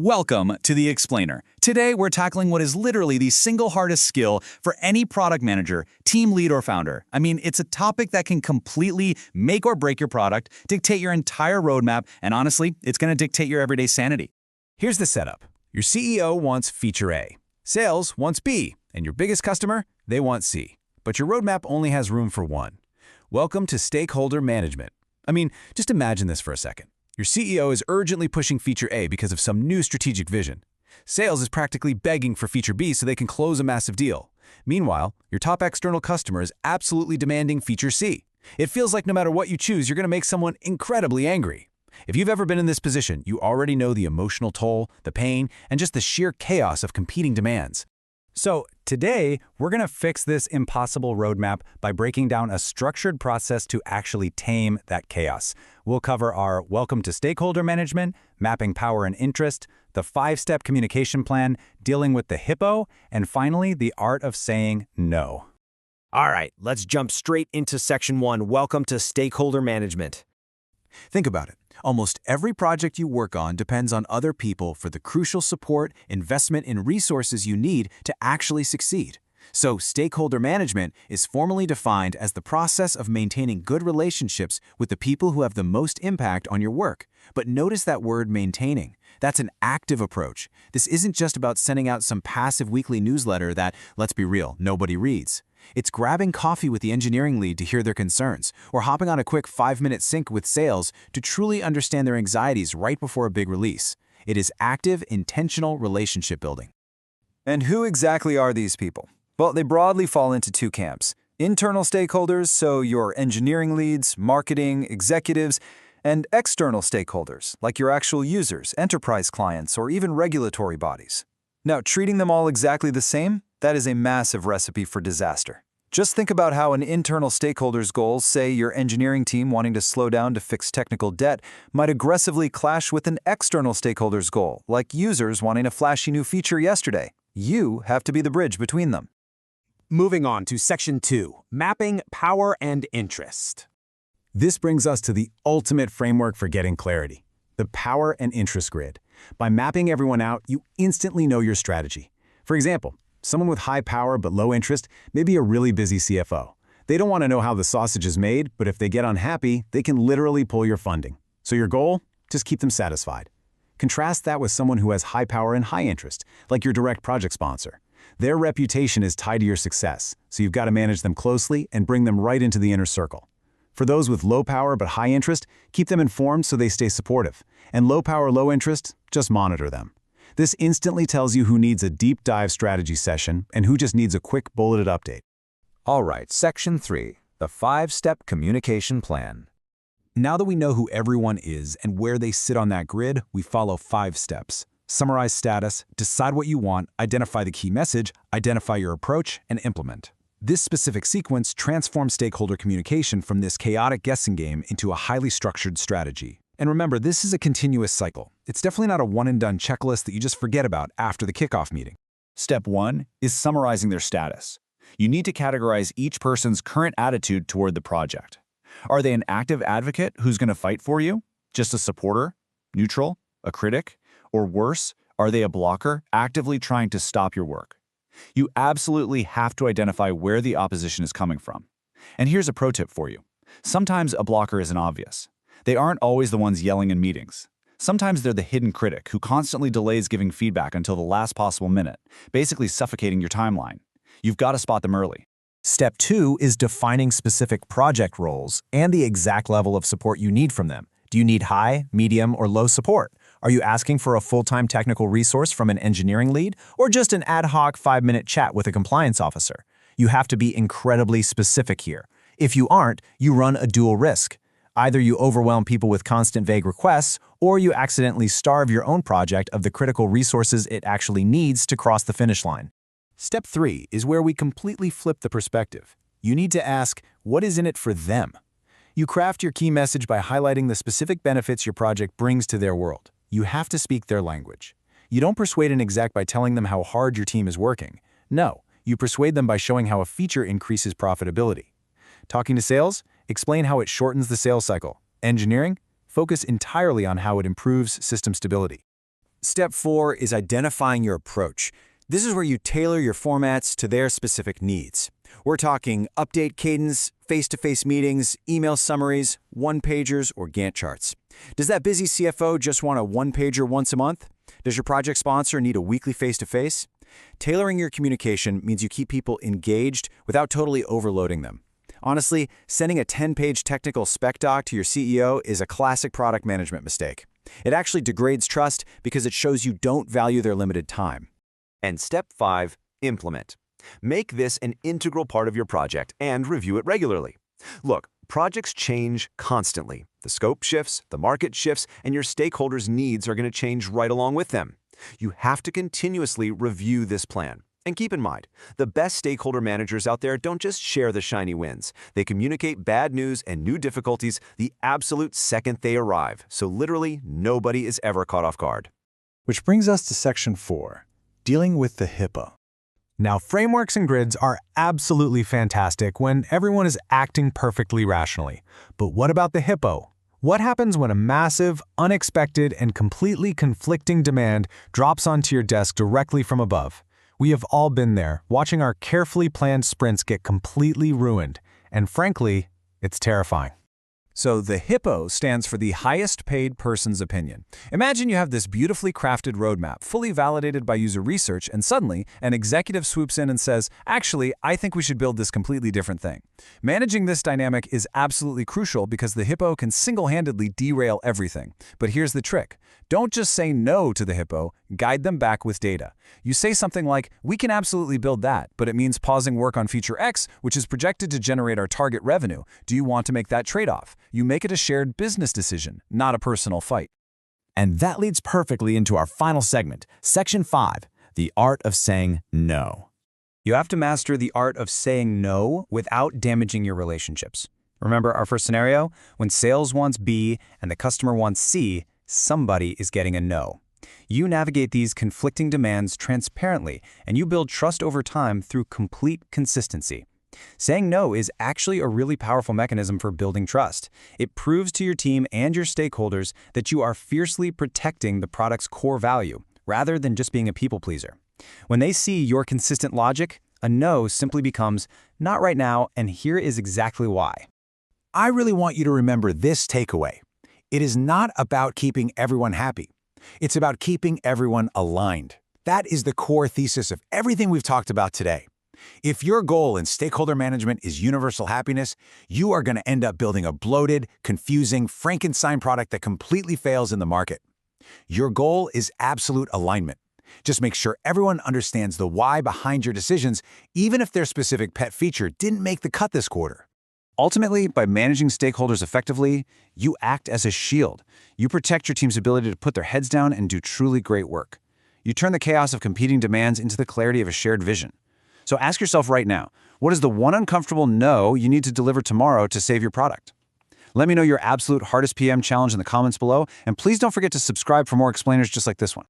Welcome to The Explainer. Today, we're tackling what is literally the single hardest skill for any product manager, team lead, or founder. I mean, it's a topic that can completely make or break your product, dictate your entire roadmap, and honestly, it's going to dictate your everyday sanity. Here's the setup. Your CEO wants feature A, sales wants B, and your biggest customer, they want C. But your roadmap only has room for one. Welcome to stakeholder management. I mean, just imagine this for a second. Your CEO is urgently pushing feature A because of some new strategic vision. Sales is practically begging for feature B so they can close a massive deal. Meanwhile, your top external customer is absolutely demanding feature C. It feels like no matter what you choose, you're going to make someone incredibly angry. If you've ever been in this position, you already know the emotional toll, the pain, and just the sheer chaos of competing demands. So today, we're going to fix this impossible roadmap by breaking down a structured process to actually tame that chaos. We'll cover our welcome to stakeholder management, mapping power and interest, the 5-step communication plan, dealing with the HiPPO, and finally, the art of saying no. All right, let's jump straight into Section 1, Welcome to Stakeholder Management. Think about it. Almost every project you work on depends on other people for the crucial support, investment, and resources you need to actually succeed. So, stakeholder management is formally defined as the process of maintaining good relationships with the people who have the most impact on your work. But notice that word maintaining. That's an active approach. This isn't just about sending out some passive weekly newsletter that, let's be real, nobody reads. It's grabbing coffee with the engineering lead to hear their concerns, or hopping on a quick 5-minute sync with sales to truly understand their anxieties right before a big release. It is active, intentional relationship building. And who exactly are these people? Well, they broadly fall into two camps. Internal stakeholders, so your engineering leads, marketing, executives, and external stakeholders, like your actual users, enterprise clients, or even regulatory bodies. Now, treating them all exactly the same? That is a massive recipe for disaster. Just think about how an internal stakeholder's goals, say your engineering team wanting to slow down to fix technical debt, might aggressively clash with an external stakeholder's goal, like users wanting a flashy new feature yesterday. You have to be the bridge between them. Moving on to Section 2, Mapping Power and Interest. This brings us to the ultimate framework for getting clarity, the power and interest grid. By mapping everyone out, you instantly know your strategy. For example, someone with high power but low interest may be a really busy CFO. They don't want to know how the sausage is made, but if they get unhappy, they can literally pull your funding. So your goal? Just keep them satisfied. Contrast that with someone who has high power and high interest, like your direct project sponsor. Their reputation is tied to your success, so you've got to manage them closely and bring them right into the inner circle. For those with low power but high interest, keep them informed so they stay supportive. And low power, low interest, just monitor them. This instantly tells you who needs a deep dive strategy session and who just needs a quick bulleted update. All right, Section 3, the 5-step communication plan. Now that we know who everyone is and where they sit on that grid, we follow 5 steps. Summarize status, decide what you want, identify the key message, identify your approach, and implement. This specific sequence transforms stakeholder communication from this chaotic guessing game into a highly structured strategy. And remember, this is a continuous cycle. It's definitely not a one-and-done checklist that you just forget about after the kickoff meeting. Step 1 is summarizing their status. You need to categorize each person's current attitude toward the project. Are they an active advocate who's going to fight for you? Just a supporter? Neutral? A critic? Or worse, are they a blocker actively trying to stop your work? You absolutely have to identify where the opposition is coming from. And here's a pro tip for you. Sometimes a blocker isn't obvious. They aren't always the ones yelling in meetings. Sometimes they're the hidden critic who constantly delays giving feedback until the last possible minute, basically suffocating your timeline. You've got to spot them early. Step 2 is defining specific project roles and the exact level of support you need from them. Do you need high, medium, or low support? Are you asking for a full-time technical resource from an engineering lead, or just an ad hoc 5-minute chat with a compliance officer? You have to be incredibly specific here. If you aren't, you run a dual risk. Either you overwhelm people with constant vague requests, or you accidentally starve your own project of the critical resources it actually needs to cross the finish line. Step 3 is where we completely flip the perspective. You need to ask, what is in it for them? You craft your key message by highlighting the specific benefits your project brings to their world. You have to speak their language. You don't persuade an exec by telling them how hard your team is working. No, you persuade them by showing how a feature increases profitability. Talking to sales? Explain how it shortens the sales cycle. Engineering? Focus entirely on how it improves system stability. Step 4 is identifying your approach. This is where you tailor your formats to their specific needs. We're talking update cadence, face-to-face meetings, email summaries, one-pagers, or Gantt charts. Does that busy CFO just want a one-pager once a month? Does your project sponsor need a weekly face-to-face? Tailoring your communication means you keep people engaged without totally overloading them. Honestly, sending a 10-page technical spec doc to your CEO is a classic product management mistake. It actually degrades trust because it shows you don't value their limited time. And step 5, implement. Make this an integral part of your project and review it regularly. Look, projects change constantly. The scope shifts, the market shifts, and your stakeholders' needs are going to change right along with them. You have to continuously review this plan. And keep in mind, the best stakeholder managers out there don't just share the shiny wins. They communicate bad news and new difficulties the absolute second they arrive, so literally nobody is ever caught off guard. Which brings us to Section 4, dealing with the HiPPO. Now, frameworks and grids are absolutely fantastic when everyone is acting perfectly rationally. But what about the HiPPO? What happens when a massive, unexpected, and completely conflicting demand drops onto your desk directly from above? We have all been there, watching our carefully planned sprints get completely ruined. And frankly, it's terrifying. So the HiPPO stands for the highest paid person's opinion. Imagine you have this beautifully crafted roadmap, fully validated by user research, and suddenly an executive swoops in and says, actually, I think we should build this completely different thing. Managing this dynamic is absolutely crucial because the HiPPO can single-handedly derail everything. But here's the trick. Don't just say no to the HiPPO, guide them back with data. You say something like, we can absolutely build that, but it means pausing work on feature X, which is projected to generate our target revenue. Do you want to make that trade-off? You make it a shared business decision, not a personal fight. And that leads perfectly into our final segment, Section 5, the art of saying no. You have to master the art of saying no without damaging your relationships. Remember our first scenario? When sales wants B and the customer wants C, somebody is getting a no. You navigate these conflicting demands transparently, and you build trust over time through complete consistency. Saying no is actually a really powerful mechanism for building trust. It proves to your team and your stakeholders that you are fiercely protecting the product's core value, rather than just being a people pleaser. When they see your consistent logic, a no simply becomes, not right now, and here is exactly why. I really want you to remember this takeaway. It is not about keeping everyone happy. It's about keeping everyone aligned. That is the core thesis of everything we've talked about today. If your goal in stakeholder management is universal happiness, you are going to end up building a bloated, confusing Frankenstein product that completely fails in the market. Your goal is absolute alignment. Just make sure everyone understands the why behind your decisions, even if their specific pet feature didn't make the cut this quarter. Ultimately, by managing stakeholders effectively, you act as a shield. You protect your team's ability to put their heads down and do truly great work. You turn the chaos of competing demands into the clarity of a shared vision. So ask yourself right now, what is the one uncomfortable no you need to deliver tomorrow to save your product? Let me know your absolute hardest PM challenge in the comments below, and please don't forget to subscribe for more explainers just like this one.